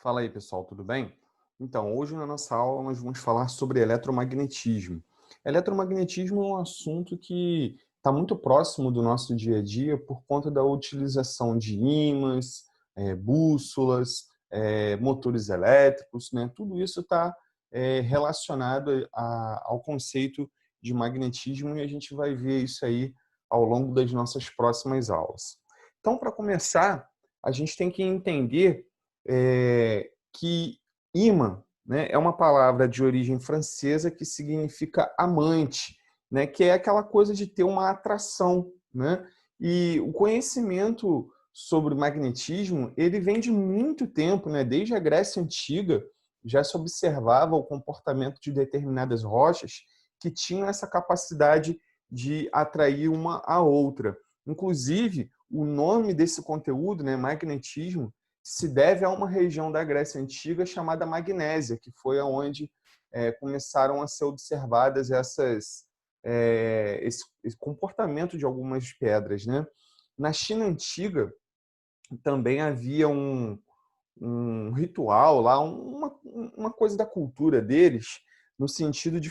Fala aí, pessoal, tudo bem? Então, hoje na nossa aula nós vamos falar sobre eletromagnetismo. Eletromagnetismo é um assunto que está muito próximo do nosso dia a dia por conta da utilização de ímãs, bússolas, motores elétricos, né? Tudo isso está relacionado ao conceito de magnetismo e a gente vai ver isso aí ao longo das nossas próximas aulas. Então, para começar, a gente tem que entender que imã, né, é uma palavra de origem francesa que significa amante, né, que é aquela coisa de ter uma atração, né? E o conhecimento sobre magnetismo, ele vem de muito tempo, né? Desde a Grécia Antiga já se observava o comportamento de determinadas rochas que tinham essa capacidade de atrair uma a outra. Inclusive, o nome desse conteúdo, né, magnetismo, se deve a uma região da Grécia Antiga chamada Magnésia, que foi onde começaram a ser observadas esse comportamento de algumas pedras, né? Na China Antiga, também havia um ritual lá, uma coisa da cultura deles, no sentido de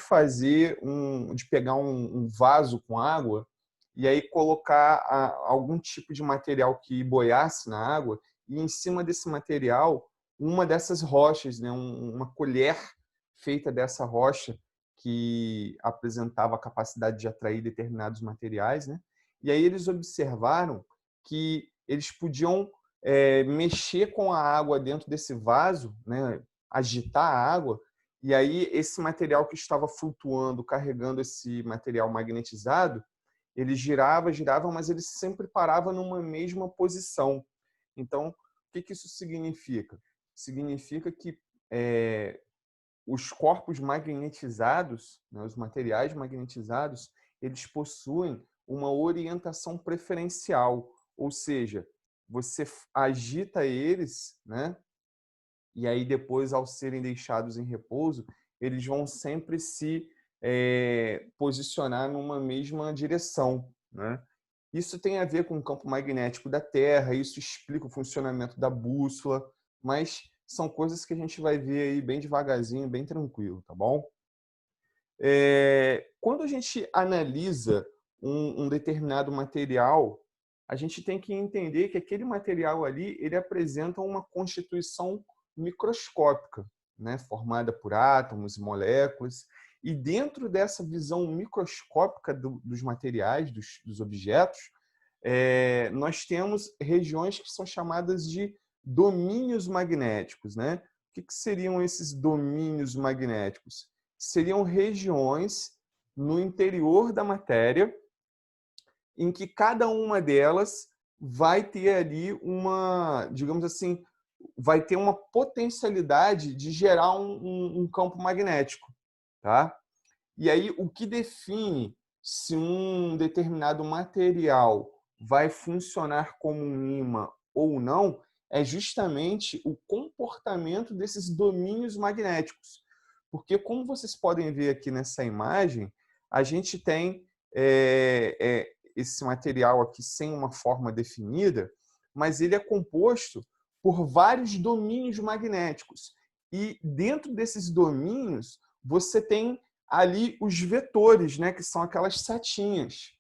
de pegar um vaso com água e aí colocar algum tipo de material que boiasse na água e em cima desse material uma dessas rochas, né, uma colher feita dessa rocha que apresentava a capacidade de atrair determinados materiais, né? E aí eles observaram que eles podiam mexer com a água dentro desse vaso, né, agitar a água, e aí esse material que estava flutuando, carregando esse material magnetizado, ele girava, girava, mas ele sempre parava numa mesma posição. Então, o que isso significa? Significa que os corpos magnetizados, né, os materiais magnetizados, eles possuem uma orientação preferencial, ou seja, você agita eles, né? E aí depois, ao serem deixados em repouso, eles vão sempre se posicionar numa mesma direção, né? Isso tem a ver com o campo magnético da Terra, isso explica o funcionamento da bússola, mas são coisas que a gente vai ver aí bem devagarzinho, bem tranquilo, tá bom? Quando a gente analisa um determinado material, a gente tem que entender que aquele material ali ele apresenta uma constituição microscópica, né, formada por átomos e moléculas. E dentro dessa visão microscópica dos materiais, dos objetos, nós temos regiões que são chamadas de domínios magnéticos, né? O que seriam esses domínios magnéticos? Seriam regiões no interior da matéria em que cada uma delas vai ter ali digamos assim, vai ter uma potencialidade de gerar um campo magnético, tá? E aí, o que define se um determinado material vai funcionar como um ímã ou não é justamente o comportamento desses domínios magnéticos. Porque, como vocês podem ver aqui nessa imagem, a gente tem esse material aqui sem uma forma definida, mas ele é composto por vários domínios magnéticos. E dentro desses domínios, você tem ali os vetores, né, que são aquelas setinhas.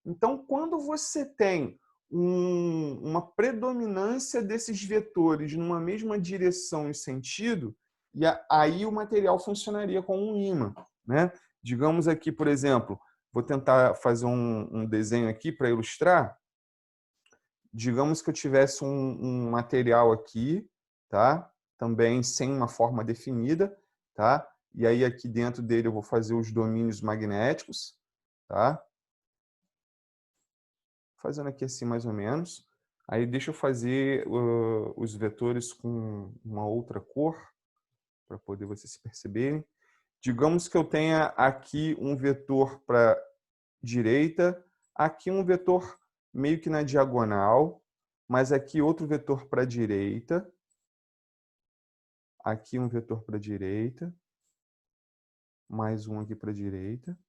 Então, quando você tem uma predominância desses vetores numa mesma direção e sentido, e aí o material funcionaria como um ímã, né? Digamos aqui, por exemplo, vou tentar fazer um desenho aqui para ilustrar. Digamos que eu tivesse um material aqui, tá? Também sem uma forma definida, tá? E aí aqui dentro dele eu vou fazer os domínios magnéticos, tá? Fazendo aqui assim mais ou menos. Aí deixa eu fazer os vetores com uma outra cor, para poder vocês se perceberem. Digamos que eu tenha aqui um vetor para direita, aqui um vetor meio que na diagonal, mas aqui outro vetor para direita, aqui um vetor para direita, mais um aqui para direita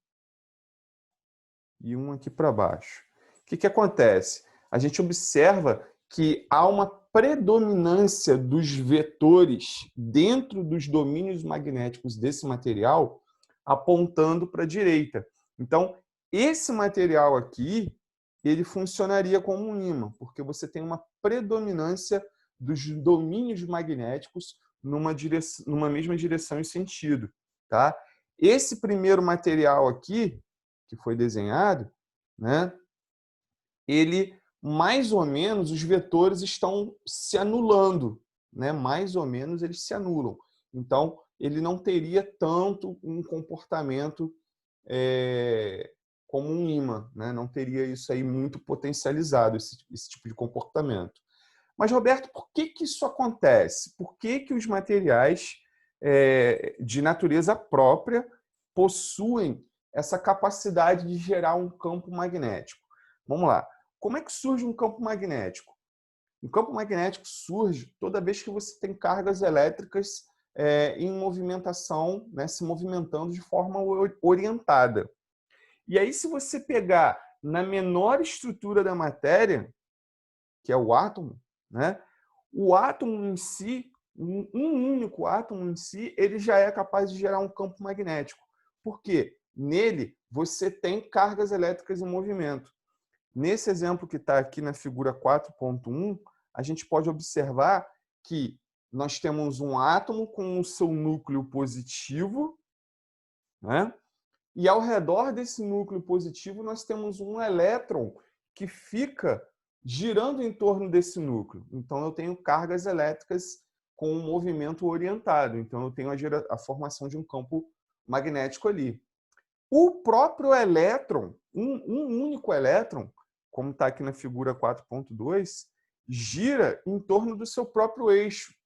e um aqui para baixo. O que acontece? A gente observa que há uma predominância dos vetores dentro dos domínios magnéticos desse material apontando para a direita. Então, esse material aqui, ele funcionaria como um ímã, porque você tem uma predominância dos domínios magnéticos numa mesma direção e sentido. Tá? Esse primeiro material aqui, que foi desenhado, né, ele, mais ou menos, os vetores estão se anulando. Né? Mais ou menos, eles se anulam. Então, ele não teria tanto um comportamento como um ímã, né? Não teria isso aí muito potencializado, esse tipo de comportamento. Mas, Roberto, por que isso acontece? Por que os materiais de natureza própria possuem essa capacidade de gerar um campo magnético? Vamos lá. Como é que surge um campo magnético? Um campo magnético surge toda vez que você tem cargas elétricas em movimentação, né, se movimentando de forma orientada. E aí, se você pegar na menor estrutura da matéria, que é o átomo, né, o átomo em si, um único átomo em si, ele já é capaz de gerar um campo magnético. Por quê? Nele, você tem cargas elétricas em movimento. Nesse exemplo que está aqui na figura 4.1, a gente pode observar que nós temos um átomo com o seu núcleo positivo, né? E ao redor desse núcleo positivo nós temos um elétron que fica girando em torno desse núcleo. Então eu tenho cargas elétricas com um movimento orientado. Então eu tenho a formação de um campo magnético ali. O próprio elétron, um único elétron, como está aqui na figura 4.2, gira em torno do seu próprio eixo.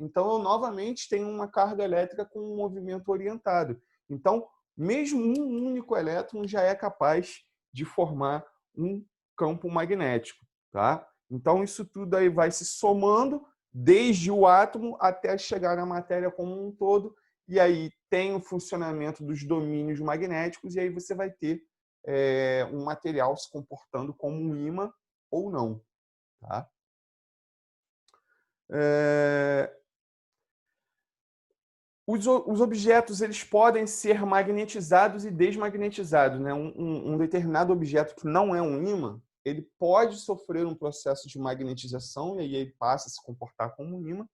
Então, eu novamente tenho uma carga elétrica com um movimento orientado. Então, mesmo um único elétron já é capaz de formar um campo magnético. Tá? Então, isso tudo aí vai se somando desde o átomo até chegar na matéria como um todo, e aí tem o funcionamento dos domínios magnéticos, e aí você vai ter um material se comportando como um ímã ou não. Tá? Os objetos eles podem ser magnetizados e desmagnetizados. Né? Um determinado objeto que não é um ímã, ele pode sofrer um processo de magnetização, e aí ele passa a se comportar como um ímã.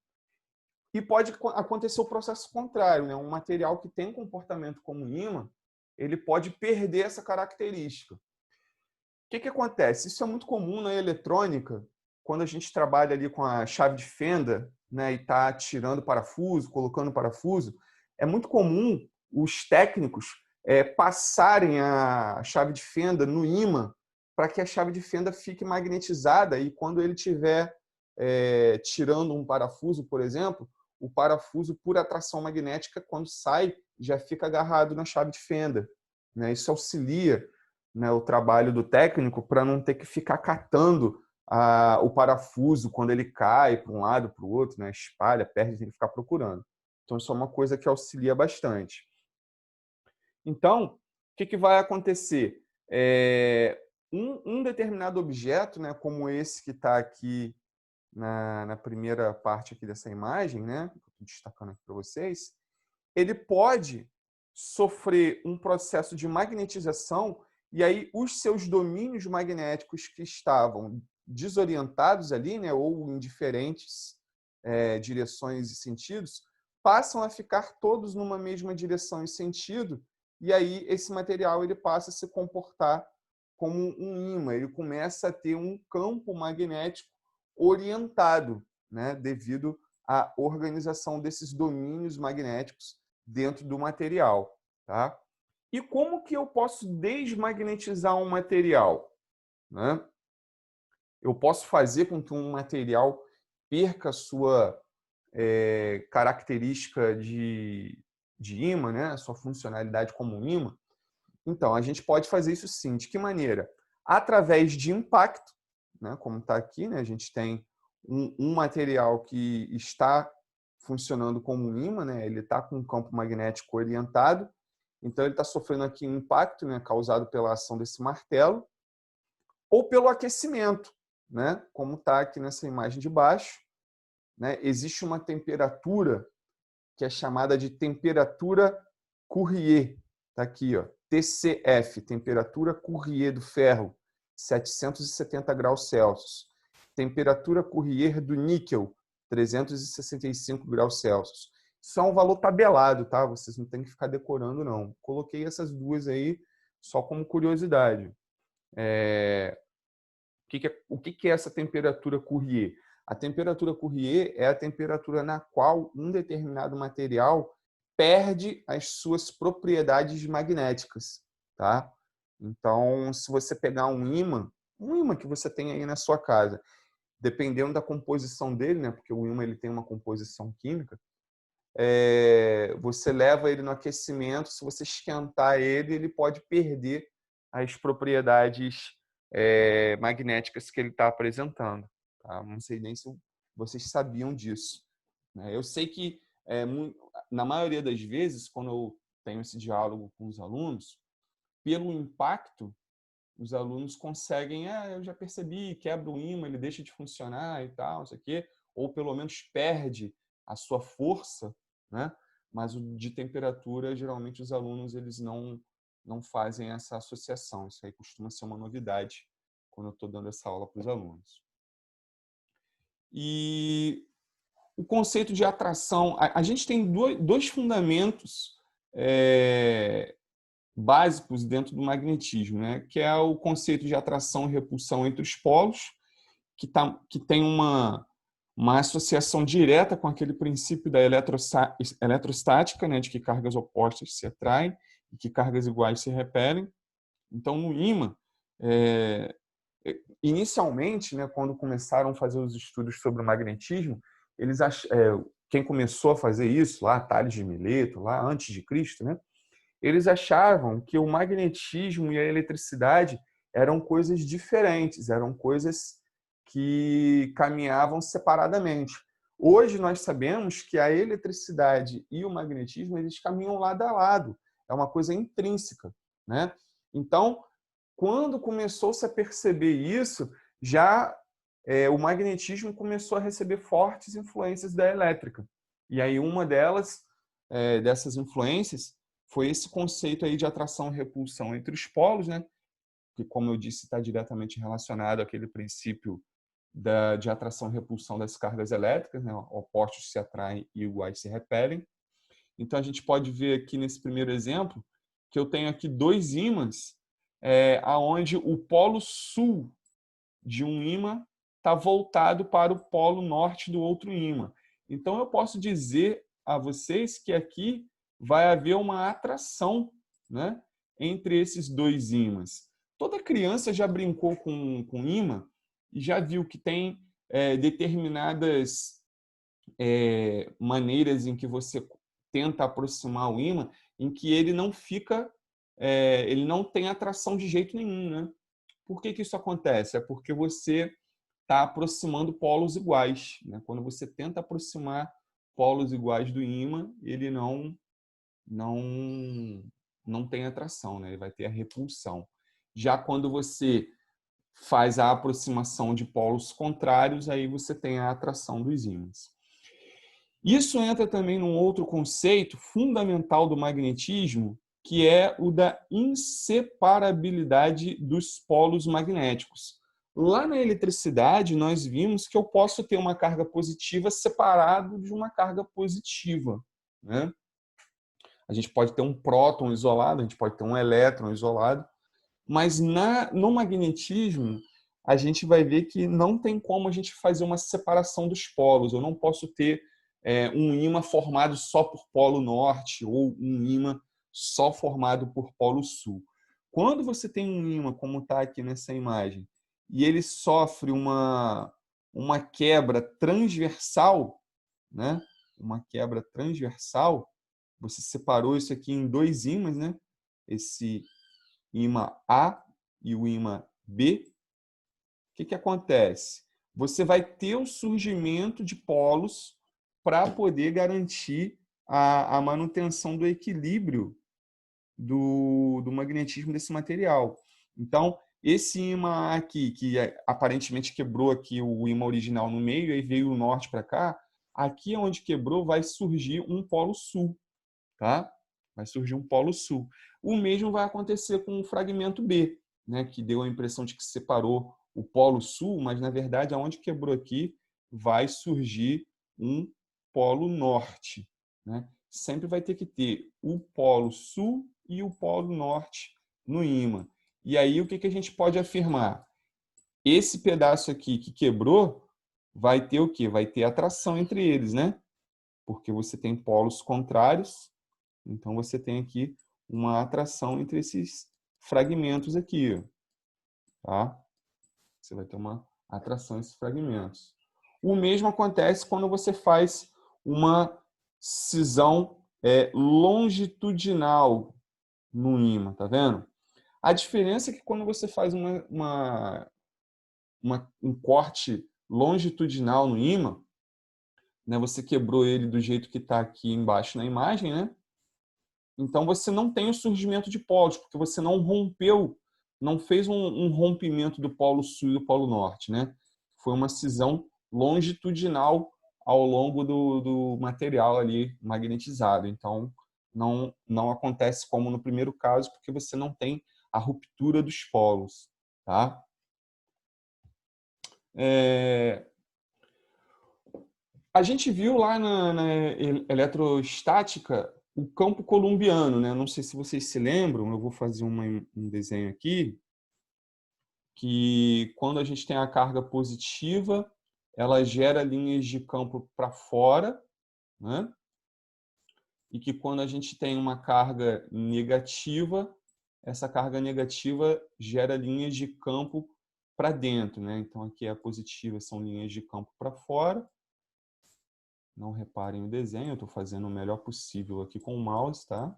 E pode acontecer o processo contrário. Né? Um material que tem comportamento como ímã, ele pode perder essa característica. O que acontece? Isso é muito comum na eletrônica, quando a gente trabalha ali com a chave de fenda, né, e está tirando parafuso, colocando parafuso. É muito comum os técnicos passarem a chave de fenda no ímã para que a chave de fenda fique magnetizada, e quando ele estiver tirando um parafuso, por exemplo, o parafuso, por atração magnética, quando sai, já fica agarrado na chave de fenda. Né? Isso auxilia, né, o trabalho do técnico para não ter que ficar catando o parafuso quando ele cai para um lado, para o outro, né, espalha, perde, tem que ficar procurando. Então, isso é uma coisa que auxilia bastante. Então, o que vai acontecer? Um determinado objeto, né, como esse que está aqui na primeira parte aqui dessa imagem, né, que eu estou destacando aqui para vocês, ele pode sofrer um processo de magnetização, e aí os seus domínios magnéticos que estavam desorientados ali, né, ou em diferentes direções e sentidos, passam a ficar todos numa mesma direção e sentido, e aí esse material ele passa a se comportar como um ímã, ele começa a ter um campo magnético orientado, né, devido à organização desses domínios magnéticos dentro do material. Tá? E como que eu posso desmagnetizar um material? Né? Eu posso fazer com que um material perca a sua característica de ímã, né? A sua funcionalidade como um ímã. Então, a gente pode fazer isso sim. De que maneira? Através de impacto, né? Como está aqui, né? A gente tem um material que está funcionando como um ímã, né? Ele está com um campo magnético orientado, então ele está sofrendo aqui um impacto, né? Causado pela ação desse martelo, ou pelo aquecimento, né? Como está aqui nessa imagem de baixo. né, existe uma temperatura que é chamada de temperatura Curie. Está aqui, ó, TCF, temperatura Curie do ferro, 770 graus Celsius. Temperatura Curie do níquel, 365 graus Celsius. Isso é um valor tabelado, tá? Vocês não têm que ficar decorando, não. Coloquei essas duas aí só como curiosidade. O que é essa temperatura Curie? A temperatura Curie é a temperatura na qual um determinado material perde as suas propriedades magnéticas, tá? Então, se você pegar um ímã que você tem aí na sua casa, dependendo da composição dele, né? Porque o ímã ele tem uma composição química, você leva ele no aquecimento, se você esquentar ele, ele pode perder as propriedades magnéticas que ele está apresentando. Tá? Não sei nem se vocês sabiam disso. Né? Eu sei que, na maioria das vezes, quando eu tenho esse diálogo com os alunos, pelo impacto, os alunos conseguem, eu já percebi, quebra o ímã, ele deixa de funcionar e tal, não sei o quê, ou pelo menos perde a sua força, né? Mas o de temperatura, geralmente os alunos eles não fazem essa associação. Isso aí costuma ser uma novidade quando eu estou dando essa aula para os alunos. E o conceito de atração, a gente tem dois fundamentos básicos dentro do magnetismo, né? Que é o conceito de atração e repulsão entre os polos, que tem uma associação direta com aquele princípio da eletrostática, né? De que cargas opostas se atraem e que cargas iguais se repelem. Então, no ímã, inicialmente, né, quando começaram a fazer os estudos sobre o magnetismo, quem começou a fazer isso, lá, Tales de Mileto, lá antes de Cristo, né, eles achavam que o magnetismo e a eletricidade eram coisas diferentes, eram coisas que caminhavam separadamente. Hoje nós sabemos que a eletricidade e o magnetismo eles caminham lado a lado, é uma coisa intrínseca, né? Então, quando começou-se a perceber isso, já o magnetismo começou a receber fortes influências da elétrica. E aí uma dessas influências foi esse conceito aí de atração e repulsão entre os polos, né? Que, como eu disse, está diretamente relacionado àquele princípio de atração e repulsão das cargas elétricas, né? Opostos se atraem e iguais se repelem. Então, a gente pode ver aqui nesse primeiro exemplo que eu tenho aqui dois ímãs, aonde o polo sul de um ímã está voltado para o polo norte do outro ímã. Então, eu posso dizer a vocês que aqui vai haver uma atração, né, entre esses dois ímãs. Toda criança já brincou com ímã e já viu que tem determinadas maneiras em que você tenta aproximar o ímã, em que ele não fica, ele não tem atração de jeito nenhum, né? Por que isso acontece? É porque você está aproximando polos iguais, né? Quando você tenta aproximar polos iguais do ímã, ele não tem atração, né? Ele vai ter a repulsão. Já quando você faz a aproximação de polos contrários, aí você tem a atração dos ímãs. Isso entra também num outro conceito fundamental do magnetismo, que é o da inseparabilidade dos polos magnéticos. Lá na eletricidade, nós vimos que eu posso ter uma carga positiva separado de uma carga positiva, né? A gente pode ter um próton isolado, a gente pode ter um elétron isolado, mas no magnetismo, a gente vai ver que não tem como a gente fazer uma separação dos polos. Eu não posso ter um ímã formado só por polo norte ou um ímã só formado por polo sul. Quando você tem um ímã, como está aqui nessa imagem, e ele sofre uma quebra transversal, né? Uma quebra transversal, você separou isso aqui em dois ímãs, né? Esse ímã A e o ímã B. O que acontece? Você vai ter o surgimento de polos para poder garantir a manutenção do equilíbrio do magnetismo desse material. Então, esse ímã aqui, que aparentemente quebrou aqui o ímã original no meio e veio o norte para cá, aqui onde quebrou vai surgir um polo sul, tá? Vai surgir um polo sul. O mesmo vai acontecer com o fragmento B, né, que deu a impressão de que separou o polo sul, mas na verdade aonde quebrou aqui vai surgir um polo norte, né? Sempre vai ter que ter o polo sul e o polo norte no ímã. E aí o que a gente pode afirmar? Esse pedaço aqui que quebrou vai ter o quê? Vai ter atração entre eles, né? Porque você tem polos contrários, então você tem aqui uma atração entre esses fragmentos aqui, tá? Você vai ter uma atração esses fragmentos. O mesmo acontece quando você faz uma cisão longitudinal no ímã, tá vendo? A diferença é que quando você faz um corte longitudinal no ímã, né, você quebrou ele do jeito que está aqui embaixo na imagem, né? Então você não tem o surgimento de polos, porque você não rompeu, não fez um rompimento do polo sul e do polo norte, né? Foi uma cisão longitudinal ao longo do material ali magnetizado. Então não acontece como no primeiro caso, porque você não tem a ruptura dos polos, tá? A gente viu lá na eletrostática o campo columbiano, né? Não sei se vocês se lembram, eu vou fazer um desenho aqui, que quando a gente tem a carga positiva, ela gera linhas de campo para fora, né? E que quando a gente tem uma carga negativa, essa carga negativa gera linhas de campo para dentro, né? Então aqui a positiva são linhas de campo para fora. Não reparem o desenho, eu estou fazendo o melhor possível aqui com o mouse, tá?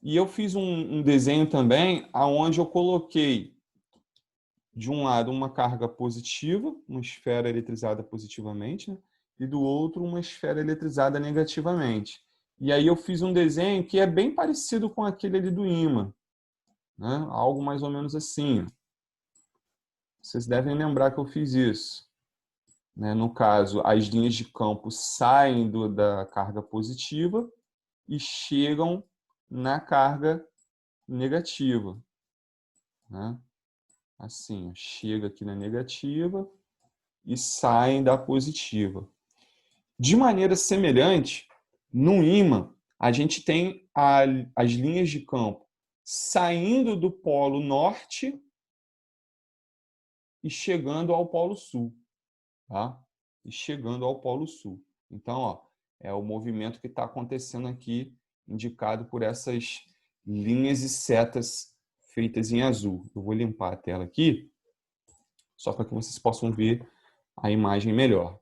E eu fiz um desenho também onde eu coloquei de um lado uma carga positiva, uma esfera eletrizada positivamente, né? E do outro uma esfera eletrizada negativamente. E aí eu fiz um desenho que é bem parecido com aquele ali do ímã, né? Algo mais ou menos assim. Vocês devem lembrar que eu fiz isso, né? No caso, as linhas de campo saem da carga positiva e chegam na carga negativa, né? Assim, chega aqui na negativa e saem da positiva. De maneira semelhante, no ímã, a gente tem as linhas de campo saindo do polo norte e chegando ao polo sul, tá? E chegando ao polo sul. Então, ó, é o movimento que está acontecendo aqui, indicado por essas linhas e setas feitas em azul. Eu vou limpar a tela aqui, só para que vocês possam ver a imagem melhor.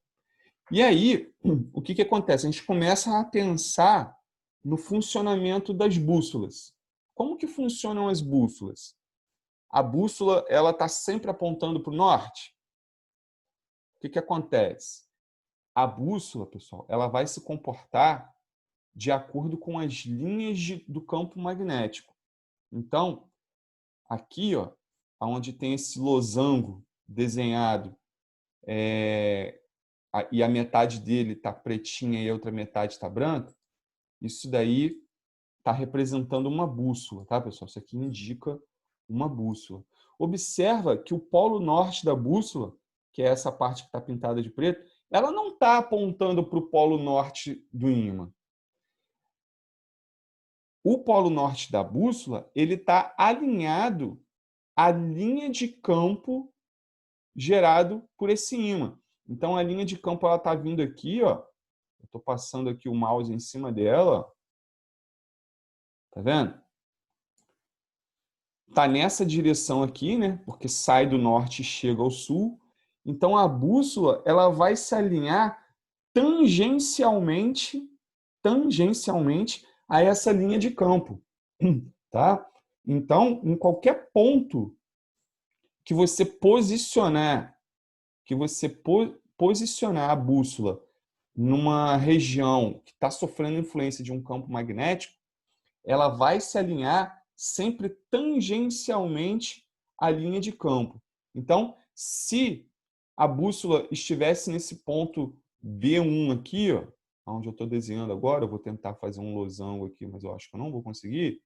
E aí, o que acontece? A gente começa a pensar no funcionamento das bússolas. Como que funcionam as bússolas? A bússola ela está sempre apontando para o norte? O que acontece? A bússola, pessoal, ela vai se comportar de acordo com as linhas do campo magnético. Então, aqui, ó, onde tem esse losango desenhado, e a metade dele está pretinha e a outra metade está branca, isso daí está representando uma bússola, tá, pessoal? Isso aqui indica uma bússola. Observa que o polo norte da bússola, que é essa parte que está pintada de preto, ela não está apontando para o polo norte do ímã. O polo norte da bússola ele está alinhado à linha de campo gerado por esse ímã. Então, a linha de campo está vindo aqui, ó. Eu estou passando aqui o mouse em cima dela. Ó. Tá vendo? Está nessa direção aqui, né? Porque sai do norte e chega ao sul. Então, a bússola ela vai se alinhar tangencialmente a essa linha de campo. Tá? Então, em qualquer ponto que você posicionar a bússola numa região que está sofrendo influência de um campo magnético, ela vai se alinhar sempre tangencialmente à linha de campo. Então, se a bússola estivesse nesse ponto B1 aqui, ó, onde eu estou desenhando agora, eu vou tentar fazer um losango aqui, mas eu acho que eu não vou conseguir.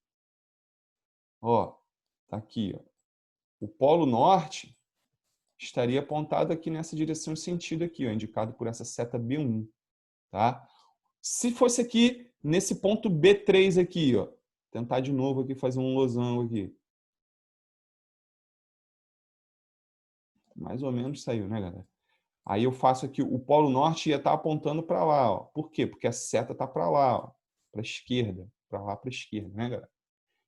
Ó, tá aqui, ó. O polo norte estaria apontado aqui nessa direção e sentido aqui, ó, indicado por essa seta B1, tá? Se fosse aqui nesse ponto B3 aqui, ó, tentar de novo aqui fazer um losango aqui. Mais ou menos saiu, né, galera? Aí eu faço aqui, o polo norte ia estar apontando para lá, ó. Por quê? Porque a seta está para lá, ó, para a esquerda, para lá para a esquerda, né, galera?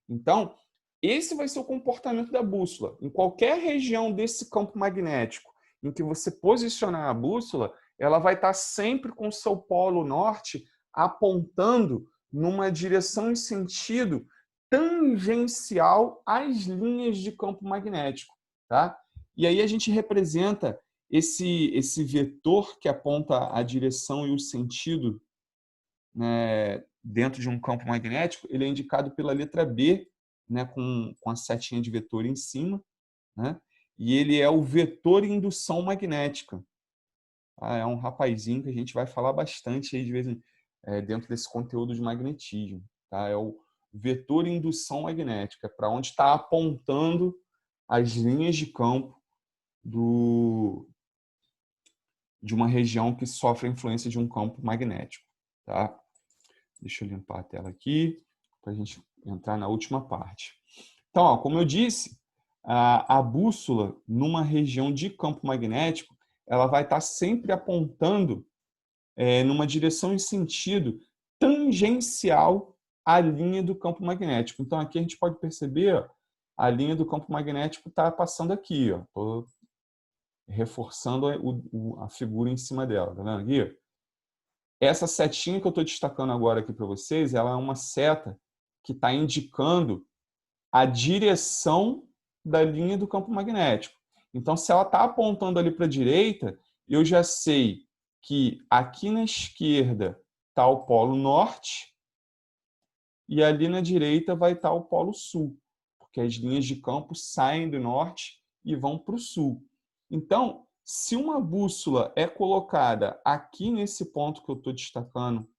Então, esse vai ser o comportamento da bússola. Em qualquer região desse campo magnético em que você posicionar a bússola, ela vai estar sempre com o seu polo norte apontando numa direção e sentido tangencial às linhas de campo magnético, tá? E aí a gente representa esse vetor que aponta a direção e o sentido, né, dentro de um campo magnético, ele é indicado pela letra B, né, com a setinha de vetor em cima, né, e ele é o vetor indução magnética. Tá? É um rapazinho que a gente vai falar bastante aí de vez em, dentro desse conteúdo de magnetismo. Tá? É o vetor indução magnética, para onde está apontando as linhas de campo de uma região que sofre a influência de um campo magnético. Tá? Deixa eu limpar a tela aqui para a gente entrar na última parte. Então, ó, como eu disse, a bússola numa região de campo magnético, ela vai estar sempre apontando numa direção e sentido tangencial à linha do campo magnético. Então, aqui a gente pode perceber, ó, a linha do campo magnético está passando aqui. Estou reforçando a figura em cima dela. Tá vendo aqui? Essa setinha que eu estou destacando agora aqui para vocês, ela é uma seta que está indicando a direção da linha do campo magnético. Então, se ela está apontando ali para a direita, eu já sei que aqui na esquerda está o polo norte e ali na direita vai estar o polo sul, porque as linhas de campo saem do norte e vão para o sul. Então, se uma bússola é colocada aqui nesse ponto que eu estou destacando,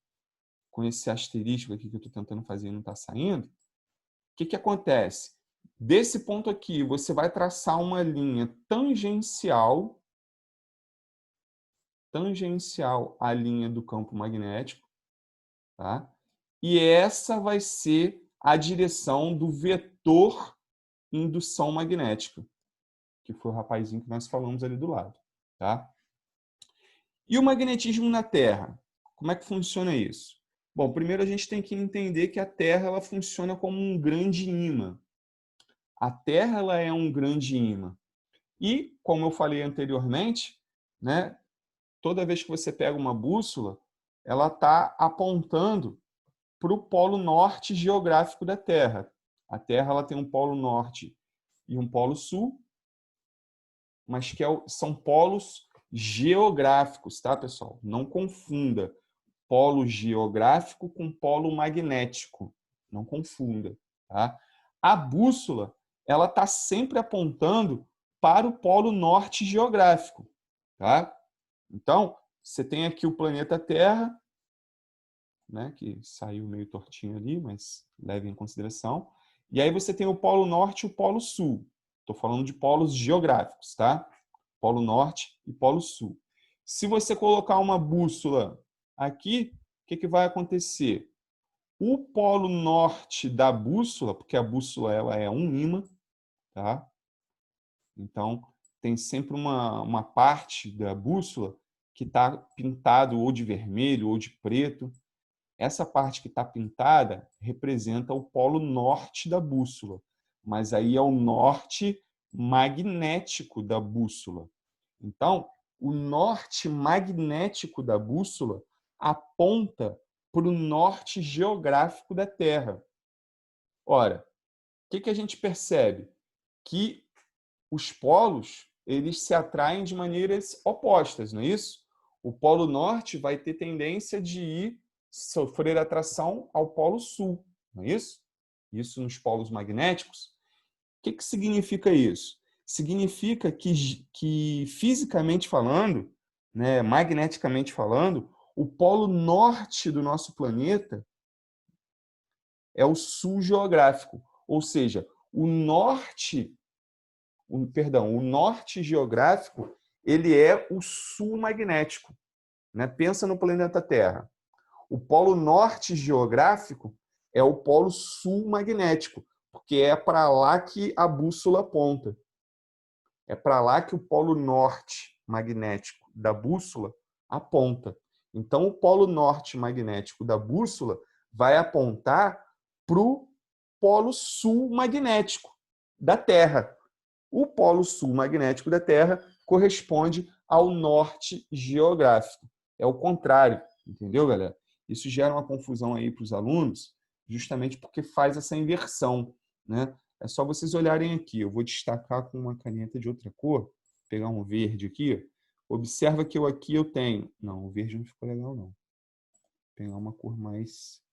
com esse asterisco aqui que eu estou tentando fazer e não está saindo, o que acontece? Desse ponto aqui, você vai traçar uma linha tangencial à linha do campo magnético, tá? E essa vai ser a direção do vetor indução magnética, que foi o rapazinho que nós falamos ali do lado, tá? E o magnetismo na Terra? Como é que funciona isso? Bom, primeiro a gente tem que entender que a Terra ela funciona como um grande ímã. A Terra ela é um grande ímã. E, como eu falei anteriormente, né, toda vez que você pega uma bússola, ela está apontando para o polo norte geográfico da Terra. A Terra ela tem um polo norte e um polo sul, mas são polos geográficos, tá, pessoal? Não confunda polo geográfico com polo magnético. Não confunda, tá? A bússola, ela está sempre apontando para o polo norte geográfico, tá? Então, você tem aqui o planeta Terra, né, que saiu meio tortinho ali, mas leve em consideração. E aí você tem o polo norte e o polo sul. Estou falando de polos geográficos, tá? Polo norte e polo sul. Se você colocar uma bússola aqui, o que vai acontecer? O polo norte da bússola, porque a bússola ela é um ímã, tá? Então, tem sempre uma parte da bússola que está pintado ou de vermelho ou de preto. Essa parte que está pintada representa o polo norte da bússola, mas aí é o norte magnético da bússola. Então, o norte magnético da bússola aponta para o norte geográfico da Terra. Ora, o que a gente percebe? Que os polos eles se atraem de maneiras opostas, não é isso? O polo norte vai ter tendência de ir sofrer atração ao polo sul, não é isso? Isso nos polos magnéticos. O que significa isso? significa que fisicamente falando, né, magneticamente falando, o polo norte do nosso planeta é o sul geográfico, ou seja, o norte geográfico, ele é o sul magnético, né? Pensa no planeta Terra. O polo norte geográfico é o polo sul magnético, porque é para lá que a bússola aponta. É para lá que o polo norte magnético da bússola aponta. Então, o polo norte magnético da bússola vai apontar para o polo sul magnético da Terra. O polo sul magnético da Terra corresponde ao norte geográfico. É o contrário, entendeu, galera? Isso gera uma confusão aí para os alunos, justamente porque faz essa inversão, né? É só vocês olharem aqui. Eu vou destacar com uma caneta de outra cor, vou pegar um verde aqui. Observa que aqui eu tenho... Não, o verde não ficou legal, não. Vou pegar uma cor mais...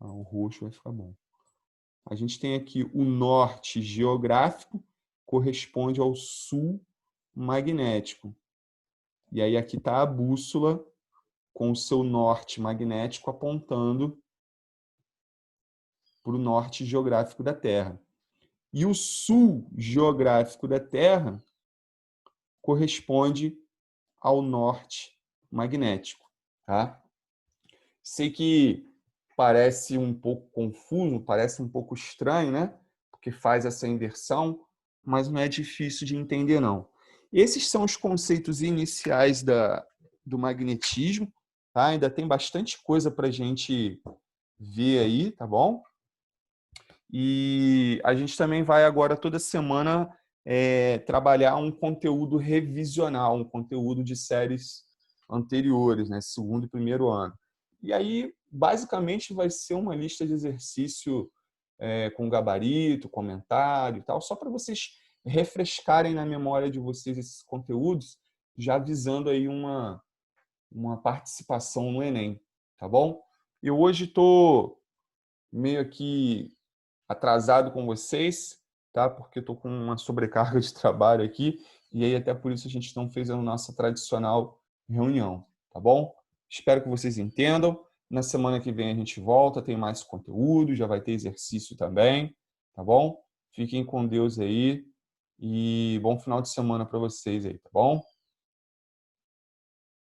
o roxo vai ficar bom. A gente tem aqui o norte geográfico, corresponde ao sul magnético. E aí aqui está a bússola com o seu norte magnético apontando para o norte geográfico da Terra. E o sul geográfico da Terra corresponde ao norte magnético. Tá? Sei que parece um pouco confuso, parece um pouco estranho, né? Porque faz essa inversão, mas não é difícil de entender, não. Esses são os conceitos iniciais do magnetismo. Tá? Ainda tem bastante coisa para a gente ver aí, tá bom? E a gente também vai agora, toda semana, trabalhar um conteúdo revisional, um conteúdo de séries anteriores, né? Segundo e primeiro ano. E aí, basicamente, vai ser uma lista de exercício com gabarito, comentário e tal, só para vocês refrescarem na memória de vocês esses conteúdos, já visando aí uma participação no Enem, tá bom? Eu hoje estou meio aqui atrasado com vocês, tá? Porque estou com uma sobrecarga de trabalho aqui, e aí até por isso a gente não fez a nossa tradicional reunião, tá bom? Espero que vocês entendam. Na semana que vem a gente volta, tem mais conteúdo, já vai ter exercício também, tá bom? Fiquem com Deus aí e bom final de semana para vocês aí, tá bom?